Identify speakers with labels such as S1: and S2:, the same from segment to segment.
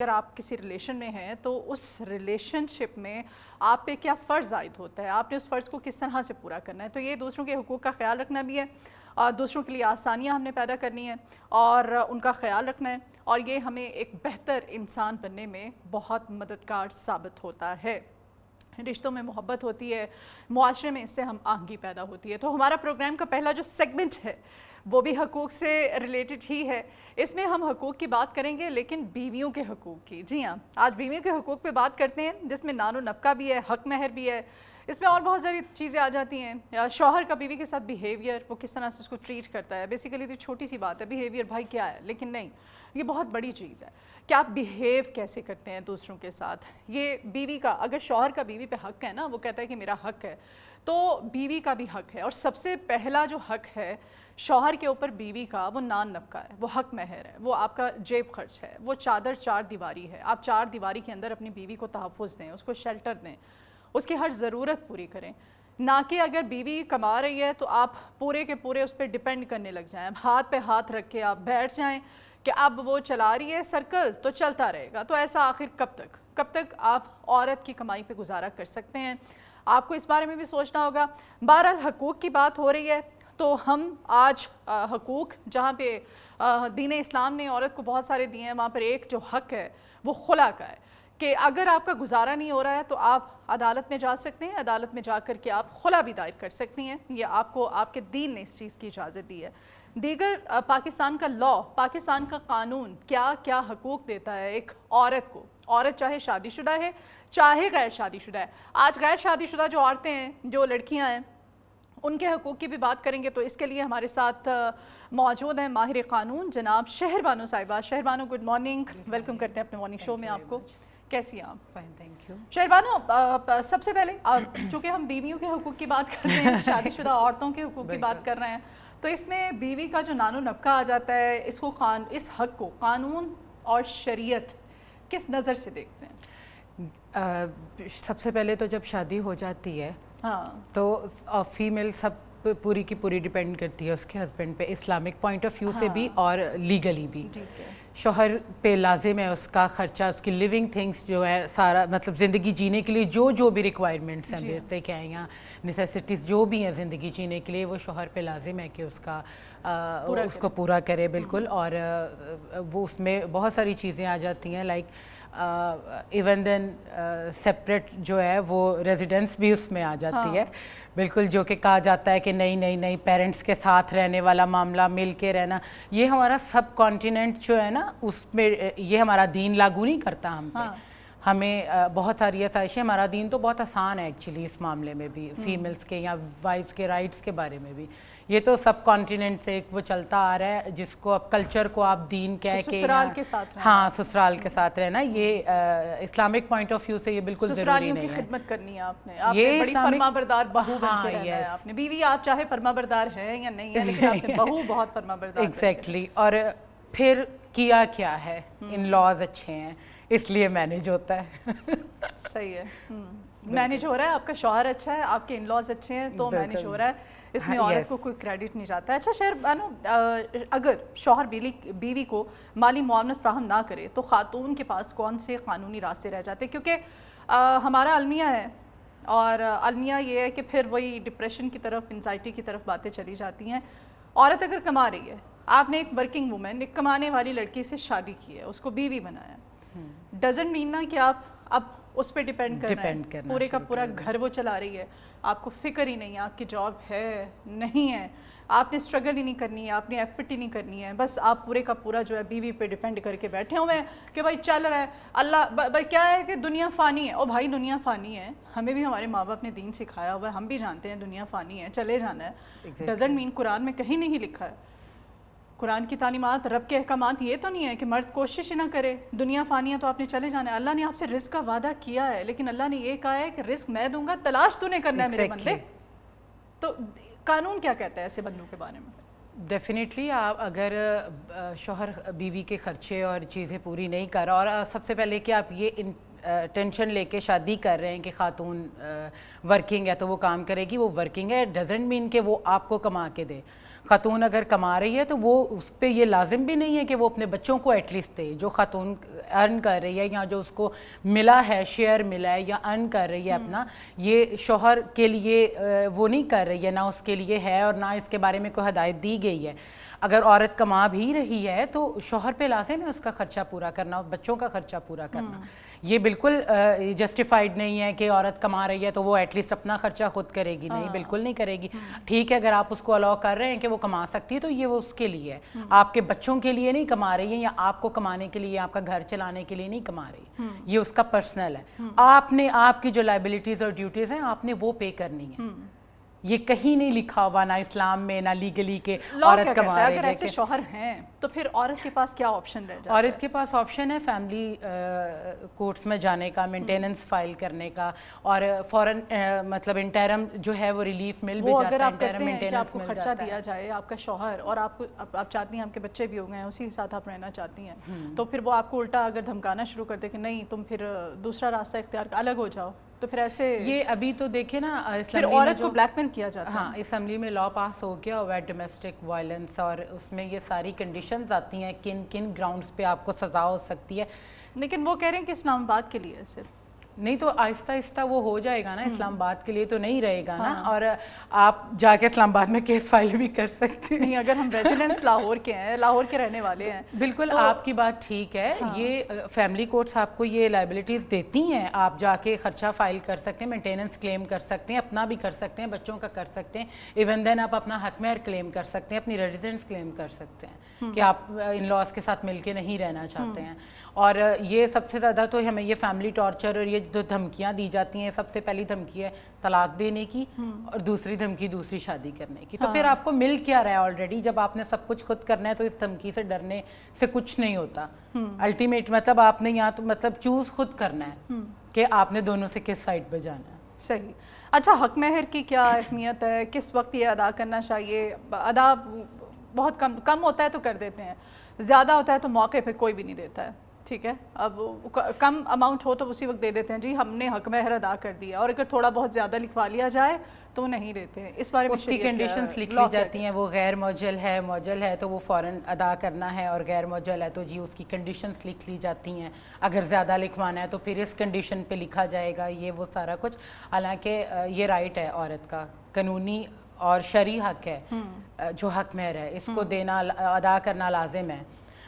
S1: اگر آپ کسی ریلیشن میں ہیں تو اس ریلیشن شپ میں آپ پہ کیا فرض عائد ہوتا ہے، آپ نے اس فرض کو کس طرح سے پورا کرنا ہے. تو یہ دوسروں کے حقوق کا خیال رکھنا بھی ہے اور دوسروں کے لیے آسانیاں ہم نے پیدا کرنی ہیں اور ان کا خیال رکھنا ہے، اور یہ ہمیں ایک بہتر انسان بننے میں بہت مددگار ثابت ہوتا ہے. رشتوں میں محبت ہوتی ہے، معاشرے میں اس سے ہم آہنگی پیدا ہوتی ہے. تو ہمارا پروگرام کا پہلا جو سیگمنٹ ہے وہ بھی حقوق سے ریلیٹڈ ہی ہے. اس میں ہم حقوق کی بات کریں گے لیکن بیویوں کے حقوق کی. جی ہاں، آج بیویوں کے حقوق پہ بات کرتے ہیں جس میں نان و نفقہ بھی ہے، حق مہر بھی ہے. اس میں اور بہت ساری چیزیں آ جاتی ہیں. شوہر کا بیوی کے ساتھ بیہیویئر، وہ کس طرح سے اس کو ٹریٹ کرتا ہے. بیسیکلی تو چھوٹی سی بات ہے بیہیویئر، بھائی کیا ہے، لیکن نہیں، یہ بہت بڑی چیز ہے کہ آپ بیہیو کیسے کرتے ہیں دوسروں کے ساتھ. یہ بیوی کا، اگر شوہر کا بیوی پہ حق ہے نا، وہ کہتا ہے کہ میرا حق ہے، تو بیوی کا بھی حق ہے. اور سب سے پہلا جو حق ہے شوہر کے اوپر بیوی کا، وہ نان نفقہ ہے، وہ حق مہر ہے، وہ آپ کا جیب خرچ ہے، وہ چادر چار دیواری ہے. آپ چار دیواری کے اندر اپنی بیوی کو تحفظ دیں، اس کو شیلٹر دیں، اس کی ہر ضرورت پوری کریں. نہ کہ اگر بیوی کما رہی ہے تو آپ پورے کے پورے اس پہ ڈیپینڈ کرنے لگ جائیں، ہاتھ پہ ہاتھ رکھ کے آپ بیٹھ جائیں کہ اب وہ چلا رہی ہے سرکل تو چلتا رہے گا. تو ایسا آخر کب تک آپ عورت کی کمائی پہ گزارا کر سکتے ہیں؟ آپ کو اس بارے میں بھی سوچنا ہوگا. بہرحال حقوق کی بات ہو رہی ہے تو ہم آج حقوق، جہاں پہ دین اسلام نے عورت کو بہت سارے دیے ہیں، وہاں پر ایک جو حق ہے وہ خلا کا ہے کہ اگر آپ کا گزارا نہیں ہو رہا ہے تو آپ عدالت میں جا سکتے ہیں، عدالت میں جا کر کے آپ خلا بھی دائر کر سکتی ہیں. یہ آپ کو آپ کے دین نے اس چیز کی اجازت دی ہے. دیگر پاکستان کا لاء، پاکستان کا قانون کیا کیا حقوق دیتا ہے ایک عورت کو. عورت چاہے شادی شدہ ہے چاہے غیر شادی شدہ ہے. آج غیر شادی شدہ جو عورتیں ہیں، جو لڑکیاں ہیں، ان کے حقوق کی بھی بات کریں گے. تو اس کے لیے ہمارے ساتھ موجود ہیں ماہر قانون جناب شہر بانو صاحبہ. شہر بانو گڈ مارننگ، ویلکم کرتے ہیں اپنے مارننگ شو میں آپ کو. کیسی ہیں آپ؟
S2: Fine, thank you.
S1: Shehar Bano, سب سے پہلے چونکہ ہم بیویوں کے حقوق کی بات کر رہے ہیں، شادی شدہ عورتوں کے حقوق کی بات کر رہے ہیں، تو اس میں بیوی کا جو نان و نفقہ آ جاتا ہے، اس حق کو قانون اور شریعت کس نظر سے دیکھتے ہیں؟
S2: سب سے پہلے تو جب شادی ہو جاتی ہے
S1: ہاں
S2: تو فیمیل سب پوری کی پوری ڈیپینڈ کرتی ہے اس کے ہسبینڈ پہ، اسلامک پوائنٹ آف ویو سے بھی اور لیگلی بھی.
S1: ٹھیک ہے.
S2: شوہر پہ لازم ہے اس کا خرچہ، اس کی لیونگ تھنگس جو ہے سارا، مطلب زندگی جینے کے لیے جو بھی ریکوائرمنٹس ہیں جیسے کہ یا نیسیسٹیز جو بھی ہیں زندگی جینے کے لیے، وہ شوہر پہ لازم ہے کہ اس کو پورا کرے. بالکل. اور وہ اس میں بہت ساری چیزیں آ جاتی ہیں، لائک ایون دین سپریٹ جو ہے وہ ریزیڈنس بھی اس میں آ جاتی ہے. بالکل. جو کہ کہا جاتا ہے کہ نہیں پیرنٹس کے ساتھ رہنے والا معاملہ، مل کے رہنا، یہ ہمارا سب کانٹیننٹ جو ہے نا، اس میں یہ ہمارا دین لاگو نہیں کرتا ہم پہ. ہمیں بہت ساری آسائشیں، ہمارا دین تو بہت آسان ہے ایکچولی اس معاملے میں بھی، فیمیلز کے یا وائفز کے رائٹس کے بارے میں بھی. یہ تو سب کانٹیننٹ سے ایک وہ چلتا آ رہا ہے جس کو اب کلچر کو آپ دین کہہ کے،
S1: سسرال کے ساتھ رہنا.
S2: ہاں سسرال کے ساتھ رہنا، یہ اسلامک پوائنٹ آف ویو سے یہ بالکل ضروری نہیں ہے.
S1: سسرالیوں کی خدمت کرنی ہے آپ نے، آپ نے بڑی فرما بردار بہو بن کے رہنا ہے. آپ نے بیوی، آپ چاہے فرما بردار ہے یا نہیں ہے، لیکن آپ نے بہو بہت فرما بردار.
S2: ایگزیکٹلی. اور پھر کیا ہے، ان لاز اچھے ہیں اس لیے مینیج ہوتا ہے.
S1: صحیح ہے. مینیج ہو رہا ہے، آپ کا شوہر اچھا ہے، آپ کے ان لاز اچھے ہیں تو مینیج ہو رہا ہے. اس میں عورت کو کوئی کریڈٹ نہیں جاتا ہے. اچھا شہر بانو، اگر شوہر بیوی کو مالی معاونت فراہم نہ کرے تو خاتون کے پاس کون سے قانونی راستے رہ جاتے ہیں؟ کیونکہ ہمارا المیہ ہے، اور المیہ یہ ہے کہ پھر وہی ڈپریشن کی طرف، انزائٹی کی طرف باتیں چلی جاتی ہیں. عورت اگر کما رہی ہے، آپ نے ایک ورکنگ وومن، ایک کمانے والی لڑکی سے شادی کی ہے، اس کو بیوی بنایا، ڈزنٹ مین نا کہ آپ اب اس پہ ڈیپینڈ کر رہے ہیں، پورے کا پورا گھر وہ چلا رہی ہے، آپ کو فکر ہی نہیں ہے آپ کی جاب ہے نہیں ہے، آپ نے اسٹرگل ہی نہیں کرنی ہے، آپ نے ایفرٹ ہی نہیں کرنی ہے، بس آپ پورے کا پورا جو ہے بیوی پہ ڈیپینڈ کر کے بیٹھے ہوئے ہیں کہ بھائی چل رہا ہے. اللہ کیا ہے کہ دنیا فانی ہے. او بھائی دنیا فانی ہے، ہمیں بھی ہمارے ماں باپ نے دین سکھایا ہوا ہے، ہم بھی جانتے ہیں دنیا فانی ہے، چلے جانا ہے. ڈزنٹ مین قرآن میں کہیں نہیں لکھا ہے، قرآن کی تعلیمات، رب کے احکامات یہ تو نہیں ہے کہ مرد کوشش ہی نہ کرے، دنیا فانی ہے تو آپ نے چلے جانا ہے. اللہ نے آپ سے رزق کا وعدہ کیا ہے، لیکن اللہ نے یہ کہا ہے کہ رزق میں دوں گا، تلاش تو نے کرنا ہے میرے بندے. تو قانون کیا کہتا ہے ایسے بندوں کے بارے میں؟
S2: ڈیفینیٹلی اگر شوہر بیوی کے خرچے اور چیزیں پوری نہیں کر رہا، اور سب سے پہلے کہ آپ یہ ٹینشن لے کے شادی کر رہے ہیں کہ خاتون ورکنگ ہے تو وہ کام کرے گی، وہ ورکنگ ہے ڈزنٹ مین کہ وہ آپ کو کما کے دے. خاتون اگر کما رہی ہے تو وہ اس پہ یہ لازم بھی نہیں ہے کہ وہ اپنے بچوں کو ایٹ لیسٹ دے. جو خاتون ارن کر رہی ہے یا جو اس کو ملا ہے شیئر ملا ہے یا ارن کر رہی ہے اپنا، یہ شوہر کے لیے وہ نہیں کر رہی ہے، نہ اس کے لیے ہے اور نہ اس کے بارے میں کوئی ہدایت دی گئی ہے. اگر عورت کما بھی رہی ہے تو شوہر پہ لازم ہے اس کا خرچہ پورا کرنا، بچوں کا خرچہ پورا کرنا. یہ بالکل جسٹیفائڈ نہیں ہے کہ عورت کما رہی ہے تو وہ ایٹ لیسٹ اپنا خرچہ خود کرے گی. نہیں، بالکل نہیں کرے گی. ٹھیک ہے اگر آپ اس کو الاؤ کر رہے ہیں کہ وہ کما سکتی ہے تو یہ وہ اس کے لیے ہے، آپ کے بچوں کے لیے نہیں کما رہی ہے یا آپ کو کمانے کے لیے، آپ کا گھر چلانے کے لیے نہیں کما رہی. یہ اس کا پرسنل ہے. آپ نے آپ کی جو لائبلٹیز اور ڈیوٹیز ہیں آپ نے وہ پے کرنی ہے. یہ کہیں نہیں لکھا ہوا نہ اسلام میں نہ لیگلی کہ عورت کما رہی ہے.
S1: اگر ایسے شوہر ہیں تو پھر عورت کے پاس کیا آپشن رہ جاتا ہے؟
S2: عورت کے پاس آپشن ہے فیملی کورٹس میں جانے کا، مینٹیننس فائل کرنے کا، اور فوراً مطلب انٹرم جو ہے وہ ریلیف مل بھی جاتا ہے.
S1: اگر آپ کہتے ہیں کہ آپ کو خرچہ دیا جائے، آپ کا شوہر، اور آپ چاہتی ہیں آپ کے بچے بھی ہو گئے ہیں، اسی کے ساتھ آپ رہنا چاہتی ہیں، تو پھر وہ آپ کو الٹا اگر دھمکانا شروع کر دے کہ نہیں تم پھر دوسرا راستہ اختیار الگ ہو جاؤ، تو پھر ایسے
S2: یہ ابھی تو دیکھیں نا
S1: پھر عورت کو بلیک میل کیا جاتا ہے.
S2: ہاں، اسمبلی میں لا پاس ہو گیا ہوا ہے ڈومیسٹک وائلنس، اور اس میں یہ ساری کنڈیشنز آتی ہیں کن کن گراؤنڈز پہ آپ کو سزا ہو سکتی ہے.
S1: لیکن وہ کہہ رہے ہیں کہ اسلام آباد کے لیے صرف
S2: نہیں تو آہستہ آہستہ وہ ہو جائے گا نا. اسلام آباد کے لیے تو نہیں رہے گا نا. اور آپ جا کے اسلام آباد میں کیس فائل بھی کر سکتے ہیں.
S1: نہیں، اگر ہم ریزیڈنس لاہور کے ہیں، لاہور کے رہنے والے ہیں.
S2: بالکل آپ کی بات ٹھیک ہے. یہ فیملی کورٹس آپ کو یہ لائبلٹیز دیتی ہیں، آپ جا کے خرچہ فائل کر سکتے ہیں، مینٹیننس کلیم کر سکتے ہیں، اپنا بھی کر سکتے ہیں، بچوں کا کر سکتے ہیں. ایون دین آپ اپنا حق مہر کلیم کر سکتے ہیں، اپنی ریزیڈنس کلیم کر سکتے ہیں کہ آپ ان لاز کے ساتھ مل کے نہیں رہنا چاہتے ہیں. اور یہ سب سے زیادہ تو ہمیں یہ فیملی ٹارچر اور یہ جو دھمکیاں دی جاتی ہیں، سب سے پہلی دھمکی ہے طلاق دینے کی، اور دوسری دھمکی دوسری شادی کرنے کی. تو پھر آپ کو مل کیا رہا ہے آلریڈی؟ جب آپ نے سب کچھ خود کرنا ہے تو اس دھمکی سے ڈرنے سے کچھ نہیں ہوتا. الٹیمیٹ مطلب آپ نے یہاں تو مطلب چوز خود کرنا ہے کہ آپ نے دونوں سے کس سائڈ پہ جانا ہے.
S1: صحیح. اچھا، حق مہر کی کیا اہمیت ہے؟ کس وقت یہ ادا کرنا چاہیے؟ ادا بہت کم ہوتا ہے تو کر دیتے ہیں، زیادہ ہوتا ہے تو موقع پہ کوئی بھی نہیں دیتا ہے. ٹھیک ہے، اب کم اماؤنٹ ہو تو اسی وقت دے دیتے ہیں، جی ہم نے حق مہر ادا کر دیا. اور اگر تھوڑا بہت زیادہ لکھوا لیا جائے تو نہیں دیتے ہیں. اس بارے میں
S2: اس کی کنڈیشنز لکھ لی جاتی ہیں. وہ غیر موجل ہے، موجل ہے تو وہ فوراً ادا کرنا ہے، اور غیر موجل ہے تو جی اس کی کنڈیشنز لکھ لی جاتی ہیں. اگر زیادہ لکھوانا ہے تو پھر اس کنڈیشن پہ لکھا جائے گا، یہ وہ سارا کچھ. حالانکہ یہ رائٹ ہے عورت کا، قانونی اور شرعی حق ہے جو حق مہر ہے، اس کو دینا ادا کرنا لازم ہے.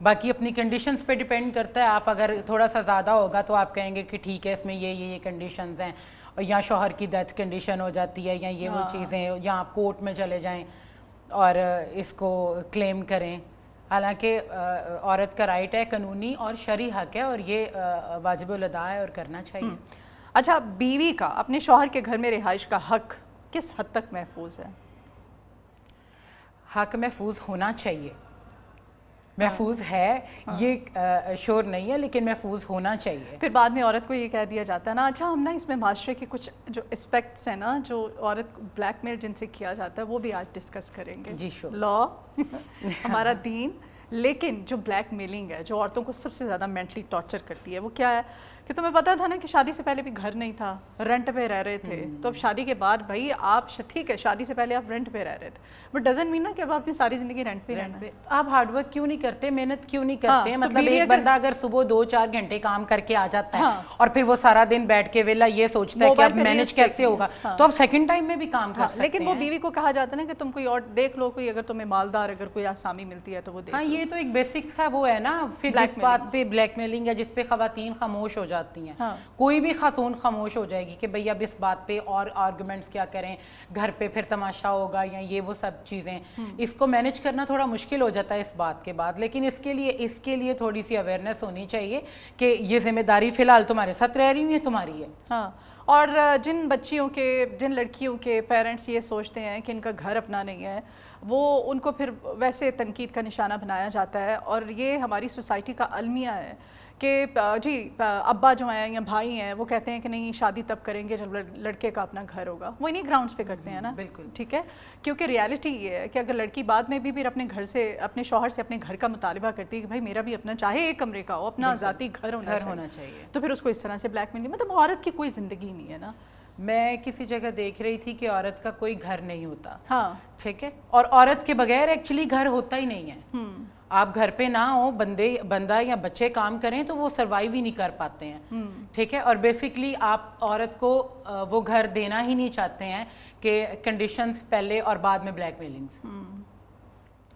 S2: باقی اپنی کنڈیشنز پہ ڈیپینڈ کرتا ہے. آپ اگر تھوڑا سا زیادہ ہوگا تو آپ کہیں گے کہ ٹھیک ہے اس میں یہ کنڈیشنز ہیں، یا شوہر کی ڈیتھ کنڈیشن ہو جاتی ہے، یا یہ وہ چیزیں، یا آپ کورٹ میں چلے جائیں اور اس کو کلیم کریں. حالانکہ عورت کا رائٹ ہے، قانونی اور شرعی حق ہے، اور یہ واجب الادا ہے اور کرنا چاہیے.
S1: اچھا، بیوی کا اپنے شوہر کے گھر میں رہائش کا حق کس حد تک محفوظ ہے؟
S2: حق محفوظ ہونا چاہیے. محفوظ ہے، یہ شور نہیں ہے، لیکن محفوظ ہونا چاہیے.
S1: پھر بعد میں عورت کو یہ کہہ دیا جاتا ہے نا، اچھا ہم نا اس میں معاشرے کے کچھ جو اسپیکٹس ہیں نا جو عورت بلیک میل جن سے کیا جاتا ہے وہ بھی آج ڈسکس کریں گے.
S2: جی شور.
S1: لا، ہمارا دین. لیکن جو بلیک میلنگ ہے، جو عورتوں کو سب سے زیادہ مینٹلی ٹارچر کرتی ہے، وہ کیا ہے کہ تمہیں پتا تھا نا کہ شادی سے پہلے بھی گھر نہیں تھا، رینٹ پہ رہ رہے تھے. تو اب شادی کے بعد بھائی آپ ٹھیک ہے شادی سے پہلے آپ رینٹ پہ رہ رہے تھے، بٹ ڈزنٹ مین نا کہ اب آپ نے ساری زندگی رینٹ پہ رہنا ہے.
S2: آپ ہارڈ ورک کیوں نہیں کرتے، محنت کیوں نہیں کرتے ہیں؟ مطلب ایک بندہ اگر صبح 2-4 گھنٹے کام کر کے آ جاتا ہے اور پھر وہ سارا دن بیٹھ کے ویلا یہ سوچتا ہے کہ اب مینج کیسے ہوگا، تو اب سیکنڈ ٹائم میں بھی کام کر سکتے ہیں.
S1: لیکن وہ بیوی کو کہا جاتا ہے نا کہ تم کوئی اور دیکھ لو، کوئی اگر تمہیں مالدار اگر کوئی آسامی ملتی ہے تو وہ دیکھ.
S2: ہاں، یہ تو ایک بیسک سا وہ ہے نا. پھر جس بات پہ بلیک میلنگ ہے، جس پہ خواتین خاموش ہو جاتی ہیں، کوئی بھی خاتون خاموش ہو جائے گی کہ بھئی اب اس بات پہ اور آرگومنٹس کیا کریں، گھر پہ پھر تماشا ہوگا یا یہ وہ سب چیزیں. اس کو مینج کرنا تھوڑا مشکل ہو جاتا ہے اس بات کے بعد. لیکن اس کے لیے تھوڑی سی اویئرنیس ہونی چاہیے کہ یہ ذمہ داری فی الحال تمہارے ساتھ رہ رہی ہے، تمہاری ہے.
S1: ہاں، اور جن لڑکیوں کے پیرنٹس یہ سوچتے ہیں کہ ان کا گھر اپنا نہیں ہے، وہ ان کو پھر ویسے تنقید کا نشانہ بنایا جاتا ہے. اور یہ ہماری سوسائٹی کا المیہ ہے کہ جی ابا جو ہیں یا بھائی ہیں وہ کہتے ہیں کہ نہیں شادی تب کریں گے جب لڑکے کا اپنا گھر ہوگا، وہ انہیں گراؤنڈس پہ کرتے ہیں نا.
S2: بالکل
S1: ٹھیک ہے، کیونکہ ریالٹی یہ ہے کہ اگر لڑکی بعد میں بھی پھر اپنے گھر سے اپنے شوہر سے اپنے گھر کا مطالبہ کرتی ہے کہ بھائی میرا بھی اپنا چاہے ایک کمرے کا ہو اپنا ذاتی گھر ہونا چاہیے، تو پھر اس کو اس طرح سے بلیک میل، مطلب عورت کی کوئی زندگی نہیں ہے نا.
S2: میں کسی جگہ دیکھ رہی تھی کہ عورت کا کوئی گھر نہیں ہوتا.
S1: ہاں
S2: ٹھیک ہے، اور عورت کے بغیر ایکچولی گھر ہوتا ہی نہیں ہے. آپ گھر پہ نہ ہو، بندہ یا بچے کام کریں تو وہ سروائیو ہی نہیں کر پاتے ہیں. ٹھیک ہے، اور بیسکلی آپ عورت کو وہ گھر دینا ہی نہیں چاہتے ہیں کہ کنڈیشنز پہلے اور بعد میں بلیک میلنگز.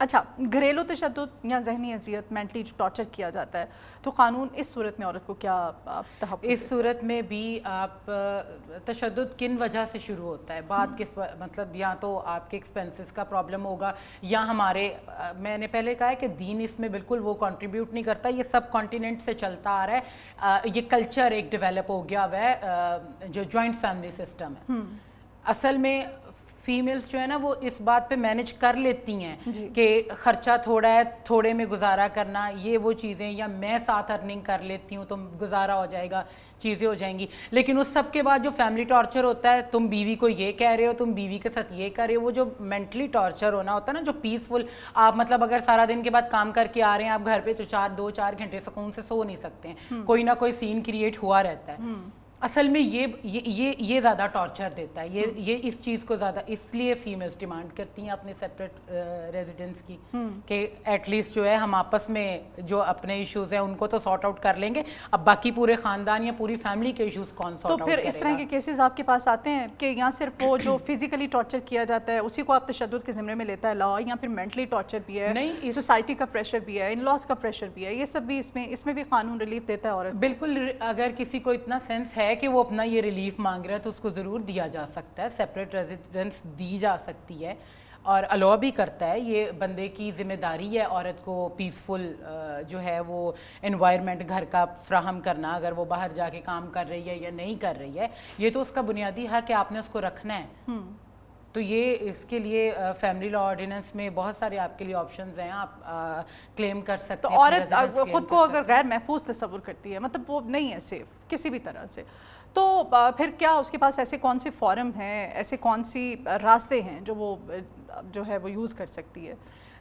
S1: اچھا، گھریلو تشدد یا ذہنی اذیت، مینٹلی جو ٹارچر کیا جاتا ہے، تو قانون اس صورت میں عورت کو کیا تحفظ؟
S2: اس صورت میں بھی آپ تشدد کن وجہ سے شروع ہوتا ہے؟ بات کس مطلب یا تو آپ کے ایکسپینسز کا پرابلم ہوگا یا ہمارے، میں نے پہلے کہا ہے کہ دین اس میں بالکل وہ کنٹریبیوٹ نہیں کرتا، یہ سب کانٹیننٹ سے چلتا آ رہا ہے. یہ کلچر ایک ڈیولپ ہو گیا ہوا ہے جو جوائنٹ فیملی سسٹم ہے. اصل میں فیمیلز جو ہے نا وہ اس بات پہ مینج کر لیتی ہیں کہ خرچہ تھوڑا ہے، تھوڑے میں گزارا کرنا، یہ وہ چیزیں، یا میں ساتھ ارننگ کر لیتی ہوں تو گزارا ہو جائے گا، چیزیں ہو جائیں گی. لیکن اس سب کے بعد جو فیملی ٹارچر ہوتا ہے، تم بیوی کو یہ کہہ رہے ہو، تم بیوی کے ساتھ یہ کر رہے ہو، وہ جو مینٹلی ٹارچر ہونا ہوتا ہے نا، جو پیسفل، آپ مطلب اگر سارا دن کے بعد کام کر کے آ رہے ہیں آپ گھر پہ تو 2-4 گھنٹے سکون سے سو نہیں سکتے ہیں، کوئی نہ کوئی سین کریٹ ہوا رہتا ہے. اصل میں یہ زیادہ ٹارچر دیتا ہے. یہ اس چیز کو زیادہ اس لیے فیمیلز ڈیمانڈ کرتی ہیں اپنے سیپریٹ ریزیڈنس کی کہ ایٹ لیسٹ جو ہے ہم آپس میں جو اپنے ایشوز ہیں ان کو تو سارٹ آؤٹ کر لیں گے، اب باقی پورے خاندان یا پوری فیملی کے ایشوز کون سارٹ آؤٹ کرے گا.
S1: تو پھر اس طرح کے کیسز آپ کے پاس آتے ہیں کہ یہاں صرف وہ جو فزیکلی ٹارچر کیا جاتا ہے اسی کو آپ تشدد کے زمرے میں لیتا ہے لا، یا پھر مینٹلی ٹارچر بھی ہے، نہیں سوسائٹی کا پریشر بھی ہے، ان لاس کا پریشر بھی ہے، یہ سب بھی اس میں بھی قانون ریلیف دیتا ہے عورت؟
S2: بالکل، اگر کسی کو اتنا سینس ہے کہ وہ اپنا یہ ریلیف مانگ رہا ہے تو اس کو ضرور دیا جا سکتا ہے، سیپریٹ ریزیڈنس دی جا سکتی ہے اور الاؤ بھی کرتا ہے. یہ بندے کی ذمہ داری ہے عورت کو پیسفل جو ہے وہ انوائرمنٹ گھر کا فراہم کرنا، اگر وہ باہر جا کے کام کر رہی ہے یا نہیں کر رہی ہے، یہ تو اس کا بنیادی حق ہے، آپ نے اس کو رکھنا ہے. تو یہ اس کے لیے فیملی لا آرڈیننس میں بہت سارے آپ کے لیے آپشنز ہیں، آپ کلیم کر سکتے ہیں.
S1: تو عورت خود کو اگر غیر محفوظ تصور کرتی ہے، مطلب وہ نہیں ہے سیف کسی بھی طرح سے، تو پھر کیا اس کے پاس ایسے کون سے فارم ہیں، ایسے کون سی راستے ہیں جو وہ یوز کر سکتی ہے؟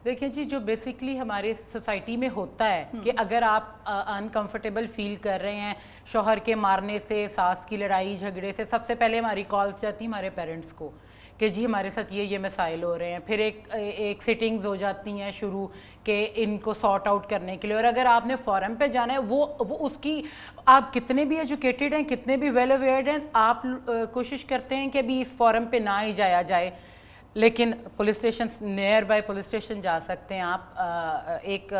S2: دیکھیں جی، جو بیسکلی ہمارے سوسائٹی میں ہوتا ہے کہ اگر آپ انکمفرٹیبل فیل کر رہے ہیں شوہر کے مارنے سے، ساس کی لڑائی جھگڑے سے، سب سے پہلے ہماری کالز جاتی ہیں ہمارے پیرنٹس کو کہ جی ہمارے ساتھ یہ مسائل ہو رہے ہیں. پھر ایک سیٹنگز ہو جاتی ہیں شروع کہ ان کو سارٹ آؤٹ کرنے کے لیے، اور اگر آپ نے فورم پہ جانا ہے، وہ اس کی آپ کتنے بھی ایجوکیٹڈ ہیں، کتنے بھی ویل اویئرڈ ہیں، آپ کوشش کرتے ہیں کہ ابھی اس فورم پہ نہ ہی جایا جائے. لیکن police station, near by police station جا سکتے ہیں آپ. ایک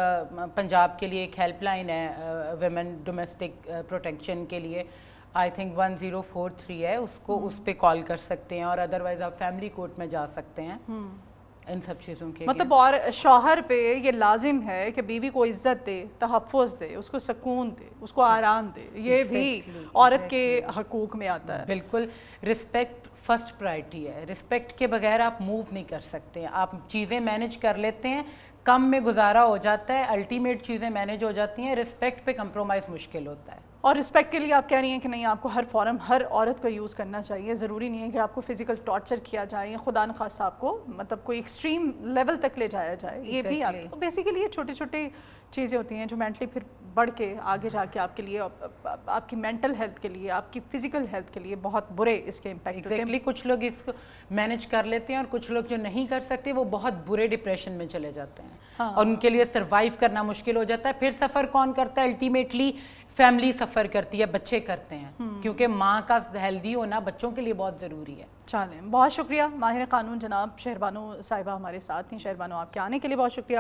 S2: پنجاب کے لیے ایک ہیلپ لائن ہے ویمن ڈومیسٹک پروٹیکشن کے لیے، آئی تھنک 1043 ہے، اس پہ کال کر سکتے ہیں، اور ادروائز آپ فیملی کورٹ میں جا سکتے ہیں ان سب چیزوں کے.
S1: مطلب اور شوہر پہ یہ لازم ہے کہ بیوی کو عزت دے، تحفظ دے، اس کو سکون دے، اس کو آرام دے، یہ بھی عورت کے حقوق میں آتا ہے.
S2: بالکل، رسپیکٹ فرسٹ پرائرٹی ہے. رسپیکٹ کے بغیر آپ موو نہیں کر سکتے. آپ چیزیں مینج کر لیتے ہیں، کم میں گزارا ہو جاتا ہے، الٹیمیٹ چیزیں مینج ہو جاتی ہیں. رسپیکٹ پہ کمپرومائز مشکل ہوتا ہے.
S1: اور رسپیکٹ کے لیے آپ کہہ رہی ہیں کہ نہیں، آپ کو ہر فارم ہر عورت کو یوز کرنا چاہیے، ضروری نہیں ہے کہ آپ کو فزیکل ٹارچر کیا جائے یا خدا نخواستہ آپ کو مطلب کوئی ایکسٹریم لیول تک لے جایا جائے. یہ بھی آپ بیسیکلی یہ چھوٹی چھوٹی چیزیں ہوتی ہیں جو مینٹلی پھر بڑھ کے آگے جا کے آپ کے لیے، آپ کی مینٹل ہیلتھ کے لیے، آپ کی فزیکل ہیلتھ کے لیے بہت برے اس کے امپیکٹ ہوتے ہیں.
S2: کچھ لوگ اس کو مینج کر لیتے ہیں اور کچھ لوگ جو نہیں کر سکتے وہ بہت برے ڈپریشن میں چلے جاتے ہیں اور ان کے لیے سروائیو کرنا مشکل ہو جاتا ہے. پھر سفر کون کرتا ہے؟ الٹیمیٹلی فیملی سفر کرتی ہے، بچے کرتے ہیں، کیونکہ ماں کا ہیلدی ہونا بچوں کے لیے بہت ضروری ہے.
S1: چلیں، بہت شکریہ. ماہر قانون جناب شہربانو صاحبہ ہمارے ساتھ ہیں. شہربانو، آپ کے آنے کے لیے بہت شکریہ.